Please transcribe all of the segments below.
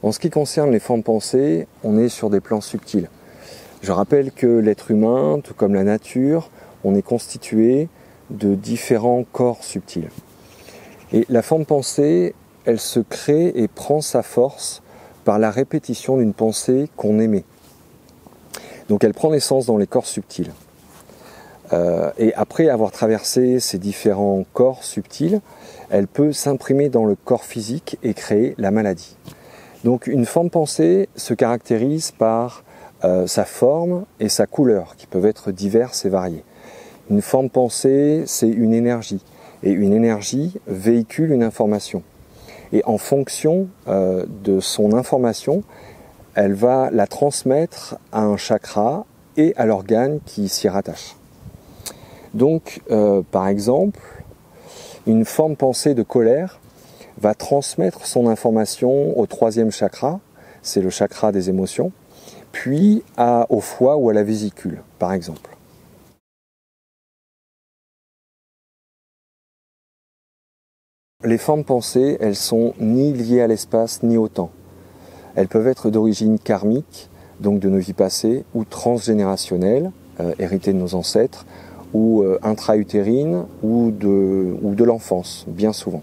En ce qui concerne les formes pensées, on est sur des plans subtils. Je rappelle que l'être humain, tout comme la nature, on est constitué de différents corps subtils. Et la forme pensée, elle se crée et prend sa force par la répétition d'une pensée qu'on émet. Donc elle prend naissance dans les corps subtils. Et après avoir traversé ces différents corps subtils, elle peut s'imprimer dans le corps physique et créer la maladie. Donc une forme pensée se caractérise par sa forme et sa couleur, qui peuvent être diverses et variées. Une forme pensée, c'est une énergie, et une énergie véhicule une information. Et en fonction de son information, elle va la transmettre à un chakra et à l'organe qui s'y rattache. Donc, par exemple, une forme pensée de colère va transmettre son information au 3e chakra, c'est le chakra des émotions, puis au foie ou à la vésicule, par exemple. Les formes pensées, elles sont ni liées à l'espace ni au temps. Elles peuvent être d'origine karmique, donc de nos vies passées, ou transgénérationnelles, héritées de nos ancêtres, ou intra-utérines, ou de l'enfance, bien souvent.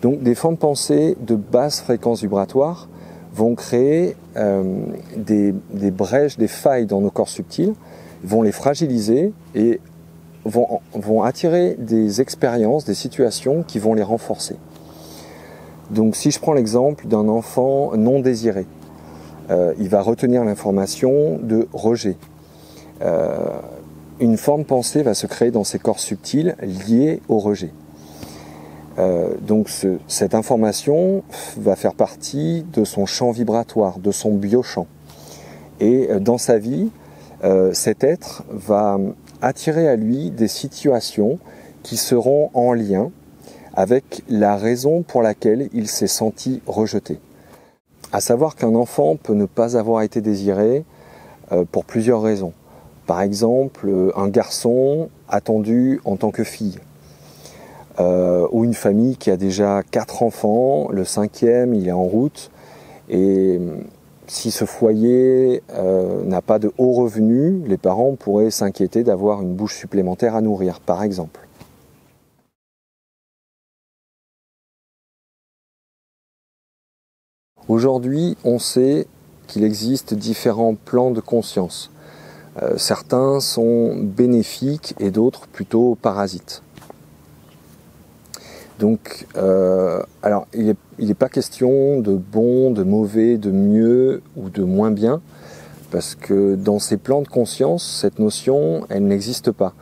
Donc des formes pensées de basse fréquence vibratoire vont créer des brèches, des failles dans nos corps subtils, vont les fragiliser et vont attirer des expériences, des situations qui vont les renforcer. Donc si je prends l'exemple d'un enfant non désiré, il va retenir l'information de rejet. Une forme pensée va se créer dans ces corps subtils liés au rejet. Donc cette information va faire partie de son champ vibratoire, de son biochamp. Et dans sa vie, cet être va attirer à lui des situations qui seront en lien avec la raison pour laquelle il s'est senti rejeté. À savoir qu'un enfant peut ne pas avoir été désiré pour plusieurs raisons. Par exemple, un garçon attendu en tant que fille. Ou une famille qui a déjà 4 enfants, le 5e il est en route, et si ce foyer n'a pas de haut revenu, les parents pourraient s'inquiéter d'avoir une bouche supplémentaire à nourrir, par exemple. Aujourd'hui, on sait qu'il existe différents plans de conscience. Certains sont bénéfiques et d'autres plutôt parasites. Donc, alors, il n'est pas question de bon, de mauvais, de mieux ou de moins bien, parce que dans ces plans de conscience, cette notion, elle n'existe pas,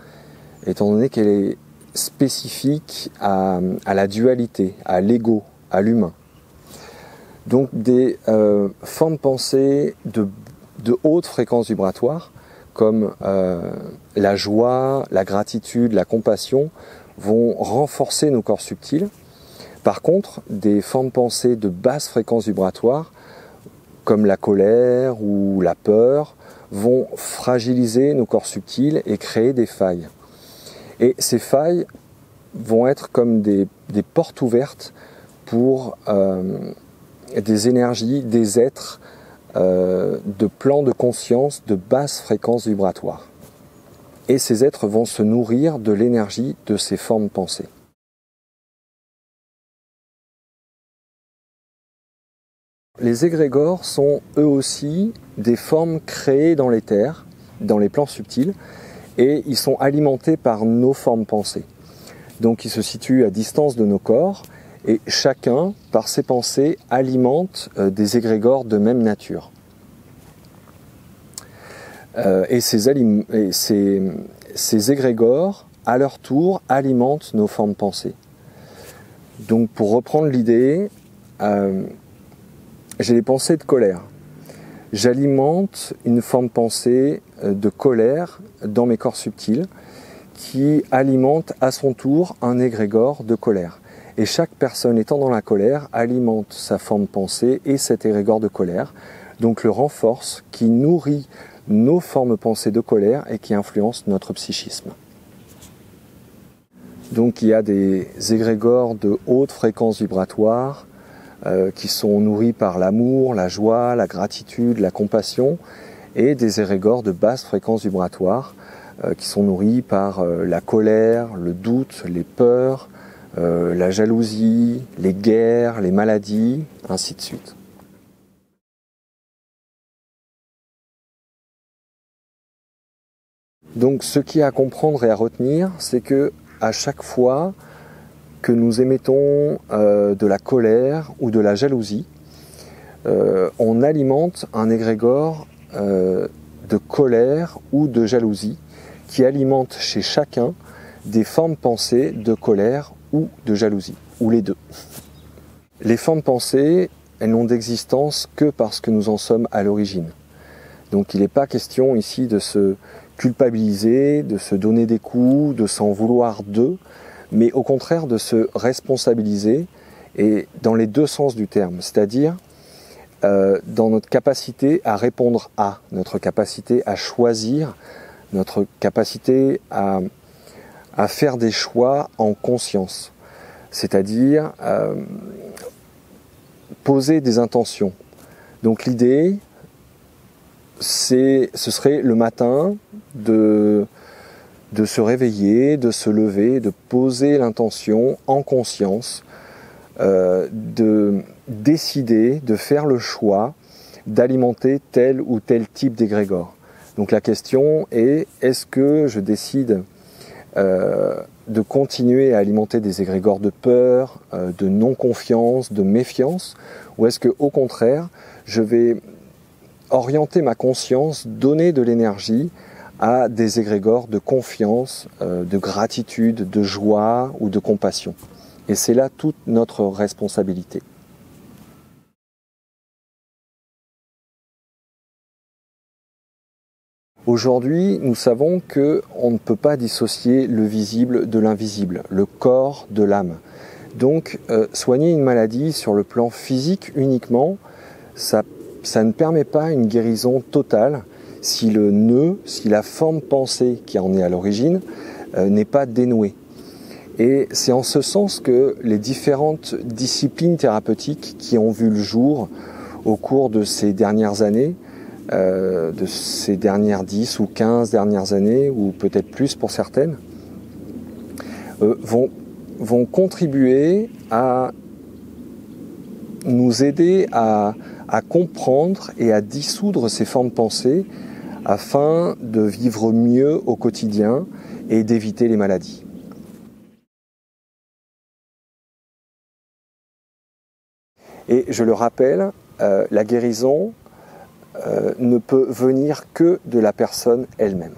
étant donné qu'elle est spécifique à la dualité, à l'ego, à l'humain. Donc, des formes pensées de haute fréquence vibratoire, comme la joie, la gratitude, la compassion, vont renforcer nos corps subtils. Par contre, des formes pensées de basse fréquence vibratoire, comme la colère ou la peur, vont fragiliser nos corps subtils et créer des failles. Et ces failles vont être comme des portes ouvertes pour des énergies, des êtres de plans de conscience de basse fréquence vibratoire. Et ces êtres vont se nourrir de l'énergie de ces formes pensées. Les égrégores sont eux aussi des formes créées dans l'éther, dans les plans subtils, et ils sont alimentés par nos formes pensées. Donc ils se situent à distance de nos corps, et chacun, par ses pensées, alimente des égrégores de même nature. Et ces égrégores, à leur tour, alimentent nos formes pensées. Donc pour reprendre l'idée, j'ai les pensées de colère. J'alimente une forme pensée de colère dans mes corps subtils qui alimente à son tour un égrégore de colère. Et chaque personne étant dans la colère alimente sa forme pensée et cet égrégore de colère, donc le renforce, qui nourrit nos formes pensées de colère et qui influencent notre psychisme. Donc il y a des égrégores de haute fréquence vibratoire, qui sont nourris par l'amour, la joie, la gratitude, la compassion, et des égrégores de basse fréquence vibratoire qui sont nourris par la colère, le doute, les peurs, la jalousie, les guerres, les maladies, ainsi de suite. Donc ce qui est à comprendre et à retenir, c'est que à chaque fois que nous émettons de la colère ou de la jalousie, on alimente un égrégore de colère ou de jalousie qui alimente chez chacun des formes pensées de colère ou de jalousie, ou les deux. Les formes pensées, elles n'ont d'existence que parce que nous en sommes à l'origine. Donc il n'est pas question ici de se culpabiliser, de se donner des coups, de s'en vouloir d'eux, mais au contraire de se responsabiliser, et dans les deux sens du terme, c'est-à-dire dans notre capacité à répondre à, notre capacité à choisir, notre capacité à faire des choix en conscience, c'est-à-dire poser des intentions. Donc l'idée, ce serait le matin de se réveiller, de se lever, de poser l'intention en conscience, de décider, de faire le choix d'alimenter tel ou tel type d'égrégore. Donc la question est, est-ce que je décide de continuer à alimenter des égrégores de peur, de non-confiance, de méfiance, ou est-ce que au contraire, je vais orienter ma conscience, donner de l'énergie à des égrégores de confiance, de gratitude, de joie ou de compassion. Et c'est là toute notre responsabilité. Aujourd'hui, nous savons qu'on ne peut pas dissocier le visible de l'invisible, le corps de l'âme. Donc, soigner une maladie sur le plan physique uniquement, ça ne permet pas une guérison totale si le nœud, si la forme pensée qui en est à l'origine n'est pas dénouée. Et c'est en ce sens que les différentes disciplines thérapeutiques qui ont vu le jour au cours de ces dernières années, de ces dernières 10 ou 15 dernières années, ou peut-être plus pour certaines, vont contribuer à nous aider à comprendre et à dissoudre ces formes pensées afin de vivre mieux au quotidien et d'éviter les maladies. Et je le rappelle, la guérison ne peut venir que de la personne elle-même.